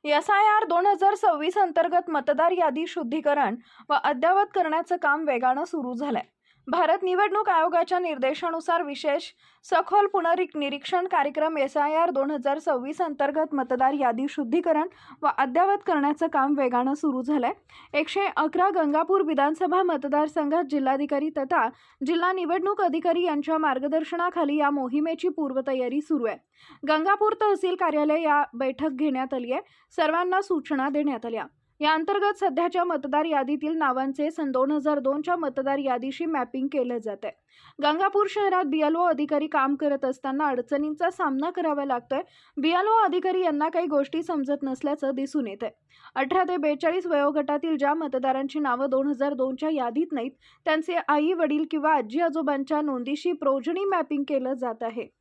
SIR 2026 अंतर्गत मतदार यादी शुद्धीकरण व अद्ययावत करण्याचं काम वेगानं सुरू झालंय. भारत निवडणूक आयोगाच्या निर्देशानुसार विशेष सखोल पुनर्निरीक्षण कार्यक्रम SIR 2026 अंतर्गत मतदार यादी शुद्धीकरण व अद्ययावत करण्याचं काम वेगानं सुरू झालंय. 111 गंगापूर विधानसभा मतदारसंघात जिल्हाधिकारी तथा जिल्हा निवडणूक अधिकारी यांच्या मार्गदर्शनाखाली या मोहिमेची पूर्वतयारी सुरू आहे. गंगापूर तहसील कार्यालय या बैठक घेण्यात आली आहे. सर्वांना सूचना देण्यात आल्या. या अंतर्गत सध्याच्या मतदार यादीतील नावांचे सन 2002च्या मतदार यादीशी मॅपिंग केलं जात आहे. गंगापूर शहरात BLO अधिकारी काम करत असताना अडचणींचा सामना करावा लागतोय. BLO अधिकारी यांना काही गोष्टी समजत नसल्याचं दिसून येत आहे. 18 ते 42 वयोगटातील ज्या मतदारांची नावं 2002च्या यादीत नाहीत त्यांचे आई वडील किंवा आजी आजोबांच्या नोंदीशी प्रोजनी मॅपिंग केलं जात आहे.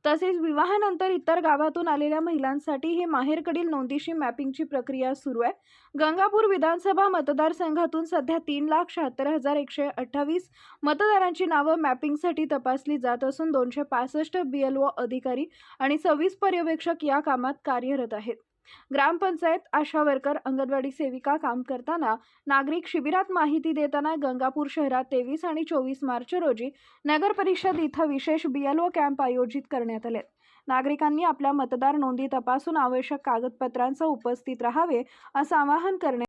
तसेच विवाहानंतर इतर गावातून आलेल्या महिलांसाठी ही माहेरकडील नोंदीशी मॅपिंगची प्रक्रिया सुरू आहे. गंगापूर विधानसभा मतदारसंघातून सध्या 3,76,128 मतदारांची नावं मॅपिंगसाठी तपासली जात असून 265 BLO अधिकारी आणि 26 पर्यवेक्षक या कामात कार्यरत आहेत. ग्रामपंचायत, आशा वर्कर, अंगणवाडी सेविका काम करताना नागरिक शिबिरात माहिती देताना गंगापूर शहरात 23 आणि 24 मार्च रोजी नगर परिषद इथं विशेष BLO कॅम्प आयोजित करण्यात आले. नागरिकांनी आपल्या मतदार नोंदी तपासून आवश्यक कागदपत्रांसह उपस्थित राहावे असं आवाहन करण्यात